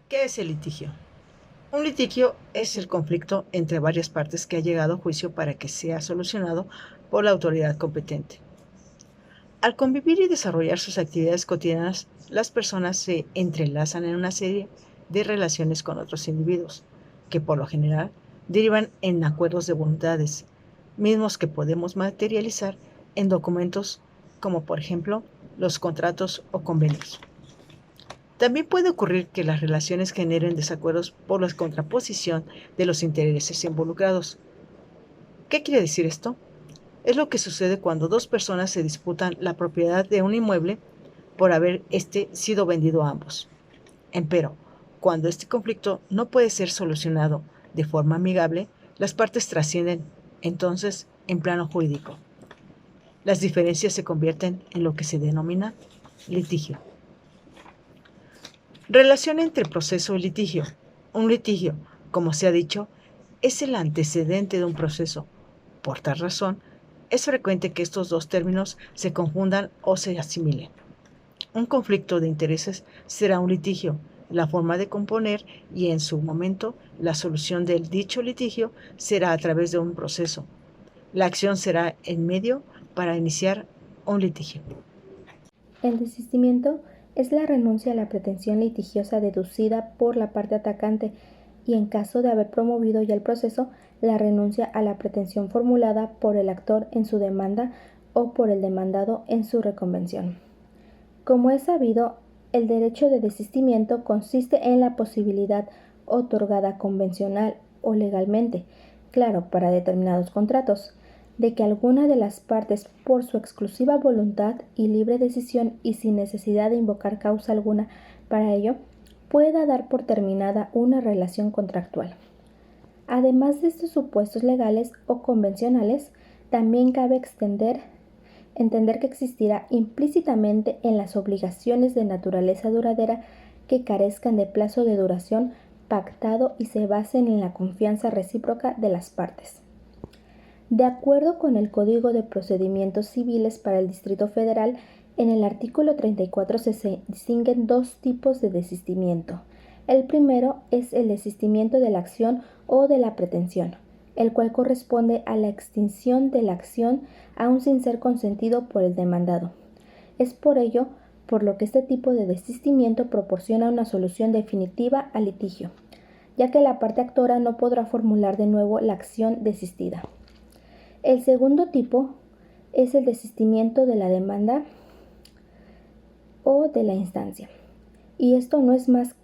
¿Qué es el litigio? Un litigio es el conflicto entre varias partes que ha llegado a juicio para que sea solucionado por la autoridad competente. Al convivir y desarrollar sus actividades cotidianas, las personas se entrelazan en una serie de relaciones con otros individuos, que por lo general derivan en acuerdos de voluntades, mismos que podemos materializar en documentos como por ejemplo los contratos o convenios. También puede ocurrir que las relaciones generen desacuerdos por la contraposición de los intereses involucrados. ¿Qué quiere decir esto? Es lo que sucede cuando dos personas se disputan la propiedad de un inmueble por haber sido vendido a ambos. Empero, cuando este conflicto no puede ser solucionado de forma amigable, las partes trascienden entonces en plano jurídico. Las diferencias se convierten en lo que se denomina litigio. Relación entre proceso y litigio. Un litigio, como se ha dicho, es el antecedente de un proceso. Por tal razón, es frecuente que estos dos términos se confundan o se asimilen. Un conflicto de intereses será un litigio. La forma de componer y en su momento la solución del dicho litigio será a través de un proceso. La acción será el medio para iniciar un litigio. El desistimiento es la renuncia a la pretensión litigiosa deducida por la parte atacante y, en caso de haber promovido ya el proceso, la renuncia a la pretensión formulada por el actor en su demanda o por el demandado en su reconvención. Como es sabido, el derecho de desistimiento consiste en la posibilidad otorgada convencional o legalmente, claro, para determinados contratos, de que alguna de las partes, por su exclusiva voluntad y libre decisión y sin necesidad de invocar causa alguna para ello, pueda dar por terminada una relación contractual. Además de estos supuestos legales o convencionales, también cabe entender que existirá implícitamente en las obligaciones de naturaleza duradera que carezcan de plazo de duración pactado y se basen en la confianza recíproca de las partes. De acuerdo con el Código de Procedimientos Civiles para el Distrito Federal, en el artículo 34 se distinguen dos tipos de desistimiento. El primero es el desistimiento de la acción o de la pretensión, el cual corresponde a la extinción de la acción aun sin ser consentido por el demandado. Es por ello por lo que este tipo de desistimiento proporciona una solución definitiva al litigio, ya que la parte actora no podrá formular de nuevo la acción desistida. El segundo tipo es el desistimiento de la demanda o de la instancia. Y esto no es más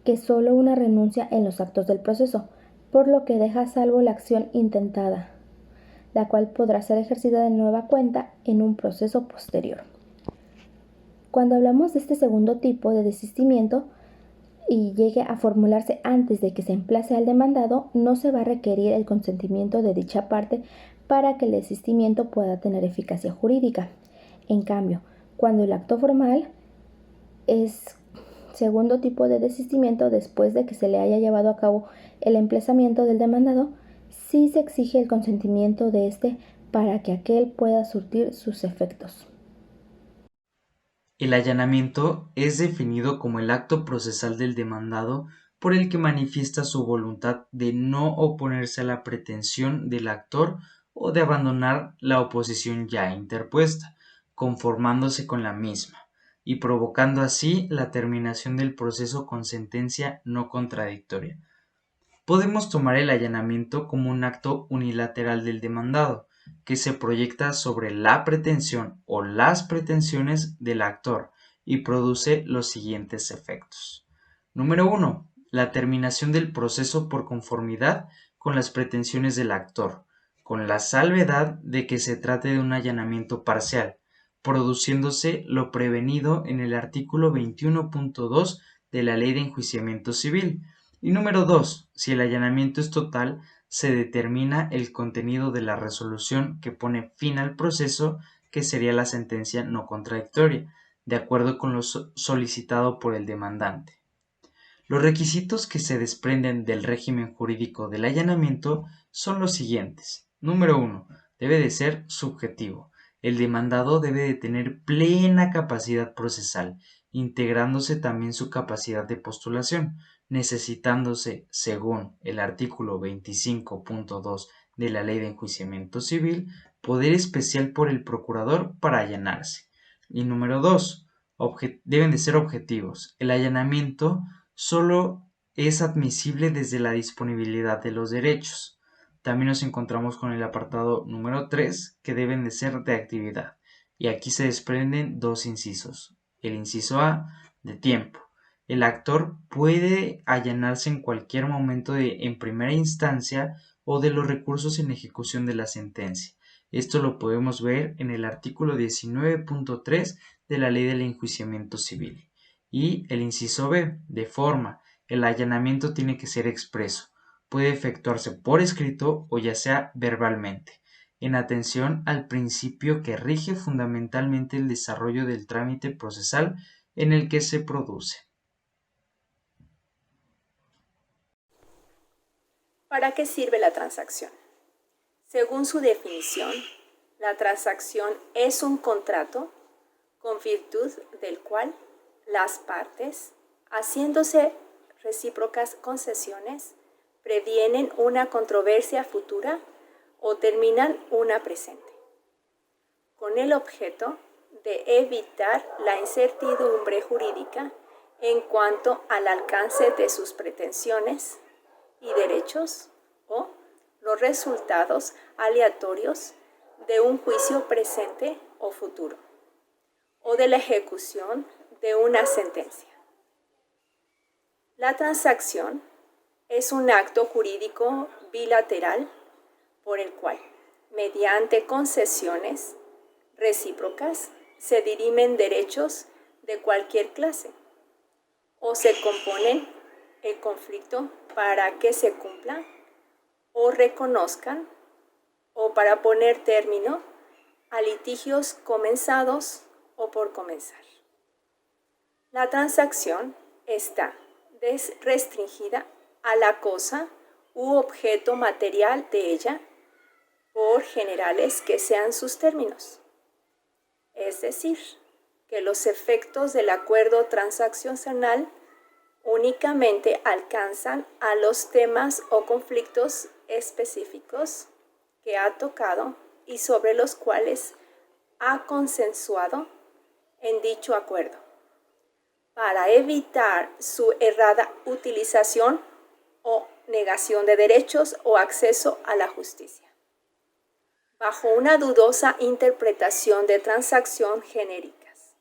que solo una renuncia en los actos del proceso, por lo que deja a salvo la acción intentada, la cual podrá ser ejercida de nueva cuenta en un proceso posterior. Cuando hablamos de este segundo tipo de desistimiento y llegue a formularse antes de que se emplace al demandado, no se va a requerir el consentimiento de dicha parte para que el desistimiento pueda tener eficacia jurídica. En cambio, cuando el acto formal es segundo tipo de desistimiento, después de que se le haya llevado a cabo el emplazamiento del demandado, sí se exige el consentimiento de éste para que aquél pueda surtir sus efectos. El allanamiento es definido como el acto procesal del demandado por el que manifiesta su voluntad de no oponerse a la pretensión del actor o de abandonar la oposición ya interpuesta, conformándose con la misma, y provocando así la terminación del proceso con sentencia no contradictoria. Podemos tomar el allanamiento como un acto unilateral del demandado, que se proyecta sobre la pretensión o las pretensiones del actor y produce los siguientes efectos. Número 1. La terminación del proceso por conformidad con las pretensiones del actor, con la salvedad de que se trate de un allanamiento parcial, produciéndose lo prevenido en el artículo 21.2 de la Ley de Enjuiciamiento Civil. Y número 2. Si el allanamiento es total, se determina el contenido de la resolución que pone fin al proceso, que sería la sentencia no contradictoria, de acuerdo con lo solicitado por el demandante. Los requisitos que se desprenden del régimen jurídico del allanamiento son los siguientes. Número 1. Debe de ser subjetivo. El demandado debe de tener plena capacidad procesal, integrándose también su capacidad de postulación, necesitándose, según el artículo 25.2 de la Ley de Enjuiciamiento Civil, poder especial por el procurador para allanarse. Y número 2, deben de ser objetivos. El allanamiento solo es admisible desde la disponibilidad de los derechos. También nos encontramos con el apartado número 3, que deben de ser de actividad. Y aquí se desprenden dos incisos. El inciso A, de tiempo. El actor puede allanarse en cualquier momento en primera instancia o de los recursos en ejecución de la sentencia. Esto lo podemos ver en el artículo 19.3 de la Ley del Enjuiciamiento Civil. Y el inciso B, de forma. El allanamiento tiene que ser expreso. Puede efectuarse por escrito o ya sea verbalmente, en atención al principio que rige fundamentalmente el desarrollo del trámite procesal en el que se produce. ¿Para qué sirve la transacción? Según su definición, la transacción es un contrato con virtud del cual las partes, haciéndose recíprocas concesiones, previenen una controversia futura o terminan una presente, con el objeto de evitar la incertidumbre jurídica en cuanto al alcance de sus pretensiones y derechos o los resultados aleatorios de un juicio presente o futuro, o de la ejecución de una sentencia. La transacción es un acto jurídico bilateral por el cual, mediante concesiones recíprocas, se dirimen derechos de cualquier clase o se componen el conflicto para que se cumpla o reconozcan o para poner término a litigios comenzados o por comenzar. La transacción está restringida a la cosa u objeto material de ella, por generales que sean sus términos. Es decir, que los efectos del acuerdo transaccional únicamente alcanzan a los temas o conflictos específicos que ha tocado y sobre los cuales ha consensuado en dicho acuerdo, para evitar su errada utilización o negación de derechos o acceso a la justicia. Bajo una dudosa interpretación de transacción genéricas,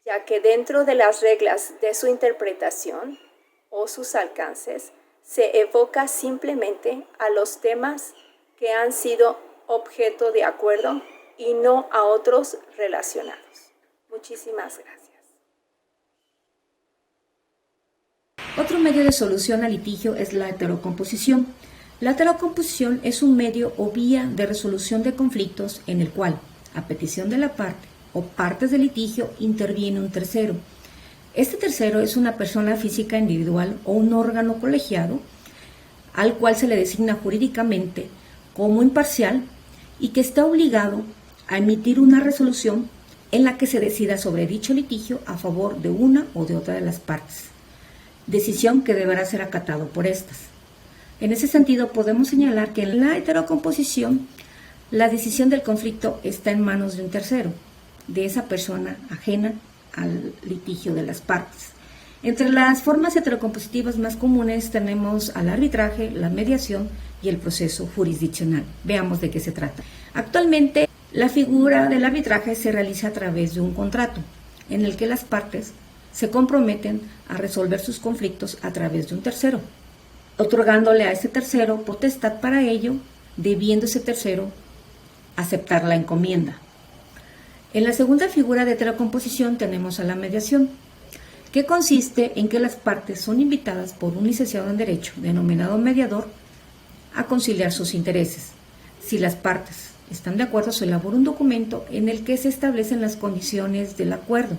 ya que dentro de las reglas de su interpretación o sus alcances se evoca simplemente a los temas que han sido objeto de acuerdo y no a otros relacionados. Muchísimas gracias. Otro medio de solución al litigio es la heterocomposición. La heterocomposición es un medio o vía de resolución de conflictos en el cual, a petición de la parte o partes del litigio, interviene un tercero. Este tercero es una persona física individual o un órgano colegiado al cual se le designa jurídicamente como imparcial y que está obligado a emitir una resolución en la que se decida sobre dicho litigio a favor de una o de otra de las partes, decisión que deberá ser acatado por estas. En ese sentido, podemos señalar que en la heterocomposición, la decisión del conflicto está en manos de un tercero, de esa persona ajena al litigio de las partes. Entre las formas heterocompositivas más comunes tenemos al arbitraje, la mediación y el proceso jurisdiccional. Veamos de qué se trata. Actualmente, la figura del arbitraje se realiza a través de un contrato, en el que las partes se comprometen a resolver sus conflictos a través de un tercero, otorgándole a ese tercero potestad para ello, debiendo ese tercero aceptar la encomienda. En la segunda figura de heterocomposición tenemos a la mediación, que consiste en que las partes son invitadas por un licenciado en Derecho, denominado mediador, a conciliar sus intereses. Si las partes están de acuerdo, se elabora un documento en el que se establecen las condiciones del acuerdo,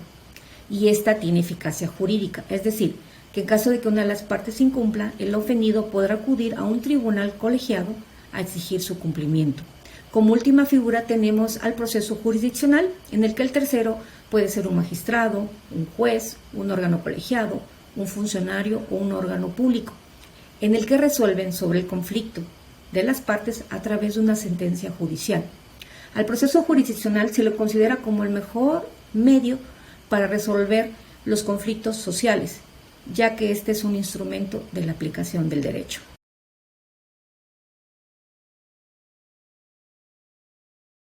y esta tiene eficacia jurídica, es decir, que en caso de que una de las partes incumpla, el ofendido podrá acudir a un tribunal colegiado a exigir su cumplimiento. Como última figura tenemos al proceso jurisdiccional, en el que el tercero puede ser un magistrado, un juez, un órgano colegiado, un funcionario o un órgano público, en el que resuelven sobre el conflicto de las partes a través de una sentencia judicial. Al proceso jurisdiccional se le considera como el mejor medio para resolver los conflictos sociales, ya que este es un instrumento de la aplicación del derecho.